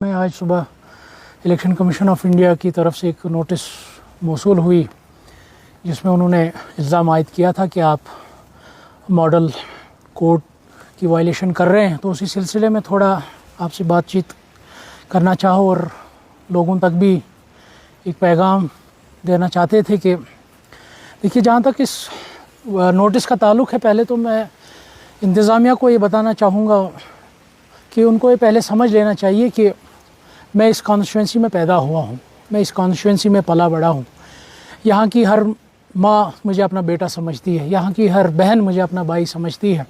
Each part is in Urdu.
میں آج صبح الیکشن کمیشن آف انڈیا کی طرف سے ایک نوٹس موصول ہوئی جس میں انہوں نے الزام عائد کیا تھا کہ آپ ماڈل کوڈ کی وائلیشن کر رہے ہیں، تو اسی سلسلے میں تھوڑا آپ سے بات چیت کرنا چاہو اور لوگوں تک بھی ایک پیغام دینا چاہتے تھے کہ دیکھیے، جہاں تک اس نوٹس کا تعلق ہے، پہلے تو میں انتظامیہ کو یہ بتانا چاہوں گا کہ ان کو یہ پہلے سمجھ لینا چاہیے کہ میں اس کانسٹیٹوئنسی میں پیدا ہوا ہوں، میں اس کانسٹیٹوئنسی میں پلا بڑا ہوں۔ یہاں کی ہر ماں مجھے اپنا بیٹا سمجھتی ہے، یہاں کی ہر بہن مجھے اپنا بھائی سمجھتی ہے،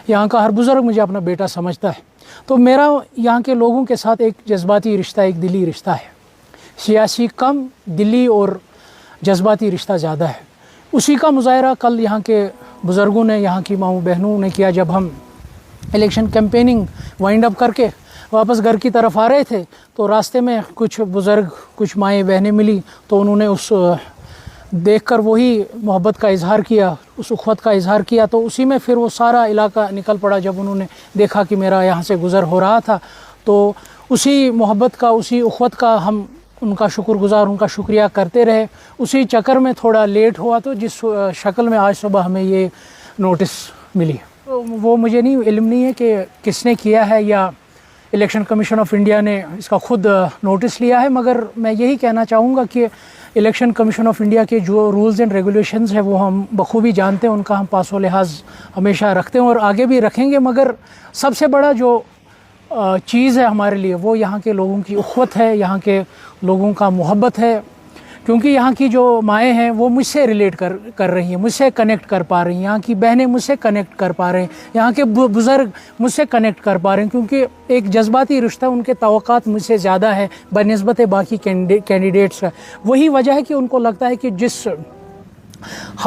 یہاں کا ہر بزرگ مجھے اپنا بیٹا سمجھتا ہے۔ تو میرا یہاں کے لوگوں کے ساتھ ایک جذباتی رشتہ، ایک دلی رشتہ ہے، سیاسی کم، دلی اور جذباتی رشتہ زیادہ ہے۔ اسی کا مظاہرہ کل یہاں کے بزرگوں نے، یہاں کی ماؤں بہنوں نے کیا جب ہم الیکشن کیمپیننگ وائنڈ اپ کر کے واپس گھر کی طرف آ رہے تھے، تو راستے میں کچھ بزرگ، کچھ مائیں بہنیں ملی، تو انہوں نے اس دیکھ کر وہی محبت کا اظہار کیا، اس اخوت کا اظہار کیا۔ تو اسی میں پھر وہ سارا علاقہ نکل پڑا جب انہوں نے دیکھا کہ میرا یہاں سے گزر ہو رہا تھا، تو اسی محبت کا، اسی اخوت کا ہم ان کا شکر گزار، ان کا شکریہ کرتے رہے۔ اسی چکر میں تھوڑا لیٹ ہوا، تو جس شکل میں آج صبح ہمیں یہ نوٹس ملی، وہ مجھے علم نہیں ہے کہ کس نے کیا ہے یا الیکشن کمیشن آف انڈیا نے اس کا خود نوٹس لیا ہے، مگر میں یہی کہنا چاہوں گا کہ الیکشن کمیشن آف انڈیا کے جو رولز اینڈ ریگولیشنز ہیں وہ ہم بخوبی جانتے ہیں، ان کا ہم پاس و لحاظ ہمیشہ رکھتے ہیں اور آگے بھی رکھیں گے۔ مگر سب سے بڑا جو چیز ہے ہمارے لیے وہ یہاں کے لوگوں کی اخوت ہے، یہاں کے لوگوں کا محبت ہے، کیونکہ یہاں کی جو مائیں ہیں وہ مجھ سے ریلیٹ کر رہی ہیں، مجھ سے کنیکٹ کر پا رہی ہیں، یہاں کی بہنیں مجھ سے کنیکٹ کر پا رہے ہیں، یہاں کے بزرگ مجھ سے کنیکٹ کر پا رہے ہیں، کیونکہ ایک جذباتی رشتہ، ان کے توقعات مجھ سے زیادہ ہے بنسبت باقی کینڈیڈیٹس کا۔ وہی وجہ ہے کہ ان کو لگتا ہے کہ جس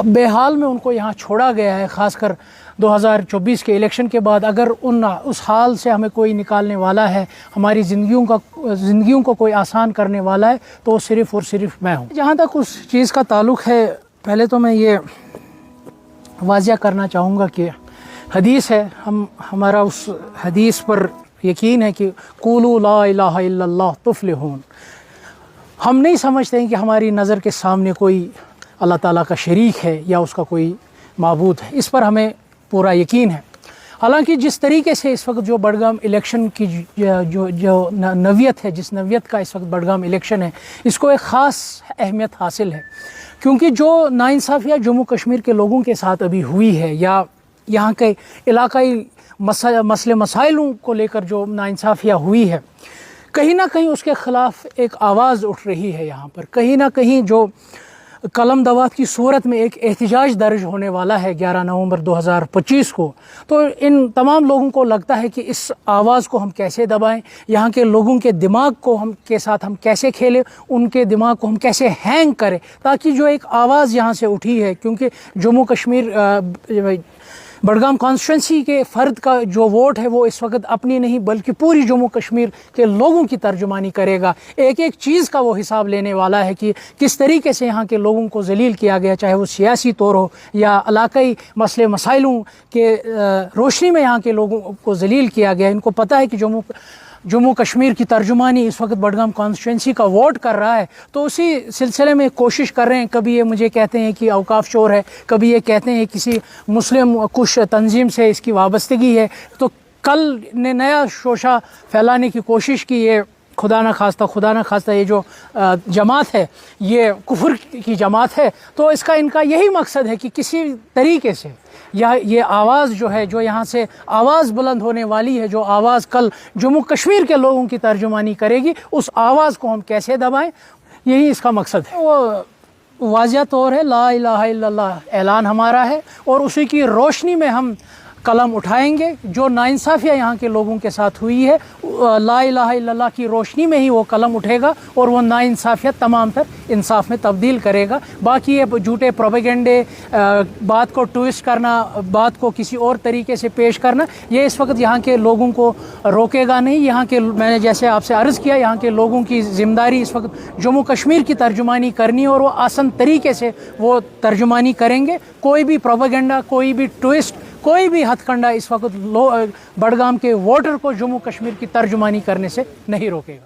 بے حال میں ان کو یہاں چھوڑا گیا ہے، خاص کر 2024 کے الیکشن کے بعد، اگر اس حال سے ہمیں کوئی نکالنے والا ہے، ہماری زندگیوں کو کوئی آسان کرنے والا ہے، تو وہ صرف اور صرف میں ہوں۔ جہاں تک اس چیز کا تعلق ہے، پہلے تو میں یہ واضح کرنا چاہوں گا کہ حدیث ہے، ہمارا اس حدیث پر یقین ہے کہ قولوا لا الہ الا اللہ تفلحون۔ ہم نہیں سمجھتے ہیں کہ ہماری نظر کے سامنے کوئی اللہ تعالیٰ کا شریک ہے یا اس کا کوئی معبود ہے، اس پر ہمیں پورا یقین ہے۔ حالانکہ جس طریقے سے اس وقت جو بڈگام الیکشن کی جو نوعیت ہے، جس نوعیت کا اس وقت بڈگام الیکشن ہے، اس کو ایک خاص اہمیت حاصل ہے، کیونکہ جو ناانصافیہ جموں کشمیر کے لوگوں کے ساتھ ابھی ہوئی ہے، یا یہاں کے علاقائی مسئلے مسائلوں کو لے کر جو ناانصافیہ ہوئی ہے، کہیں نہ کہیں اس کے خلاف ایک آواز اٹھ رہی ہے یہاں پر، کہیں نہ کہیں جو قلم دوات کی صورت میں ایک احتجاج درج ہونے والا ہے 11 نومبر 2025 کو۔ تو ان تمام لوگوں کو لگتا ہے کہ اس آواز کو ہم کیسے دبائیں، یہاں کے لوگوں کے دماغ کو کے ساتھ ہم کیسے کھیلیں، ان کے دماغ کو ہم کیسے ہینگ کریں، تاکہ جو ایک آواز یہاں سے اٹھی ہے، کیونکہ جموں کشمیر بڈگام کانسٹیٹوئنسی کے فرد کا جو ووٹ ہے وہ اس وقت اپنی نہیں بلکہ پوری جموں کشمیر کے لوگوں کی ترجمانی کرے گا۔ ایک ایک چیز کا وہ حساب لینے والا ہے کہ کس طریقے سے یہاں کے لوگوں کو ذلیل کیا گیا، چاہے وہ سیاسی طور ہو یا علاقائی مسئلے مسائلوں کے روشنی میں یہاں کے لوگوں کو ذلیل کیا گیا۔ ان کو پتہ ہے کہ جموں کشمیر کی ترجمانی اس وقت بڈگام کانسٹیٹوئنسی کا ووٹ کر رہا ہے، تو اسی سلسلے میں کوشش کر رہے ہیں۔ کبھی یہ مجھے کہتے ہیں کہ اوقاف چور ہے، کبھی یہ کہتے ہیں کسی مسلم کش تنظیم سے اس کی وابستگی ہے، تو کل نے نیا شوشہ پھیلانے کی کوشش کی، یہ خدا نہ خواستہ یہ جو جماعت ہے یہ کفر کی جماعت ہے، تو اس کا ان کا یہی مقصد ہے کہ کسی طریقے سے یہ آواز جو ہے، جو یہاں سے آواز بلند ہونے والی ہے، جو آواز کل جموں کشمیر کے لوگوں کی ترجمانی کرے گی، اس آواز کو ہم کیسے دبائیں، یہی اس کا مقصد ہے۔ وہ واضح طور ہے، لا الہ الا اللہ اعلان ہمارا ہے، اور اسی کی روشنی میں ہم قلم اٹھائیں گے۔ جو ناانصافیہ یہاں کے لوگوں کے ساتھ ہوئی ہے، لا الہ الا اللہ کی روشنی میں ہی وہ قلم اٹھے گا اور وہ ناانصافیت تمام تر انصاف میں تبدیل کرے گا۔ باقی یہ جھوٹے پروپیگنڈے، بات کو ٹویسٹ کرنا، بات کو کسی اور طریقے سے پیش کرنا، یہ اس وقت یہاں کے لوگوں کو روکے گا نہیں۔ یہاں کے، میں نے جیسے آپ سے عرض کیا، یہاں کے لوگوں کی ذمہ داری اس وقت جموں کشمیر کی ترجمانی کرنی، اور وہ آسان طریقے سے وہ ترجمانی کریں گے۔ کوئی بھی پروپیگنڈا، کوئی بھی ٹویسٹ، کوئی بھی ہتھ کنڈا اس وقت بڑگام کے ووٹر کو جموں کشمیر کی ترجمانی کرنے سے نہیں روکے گا.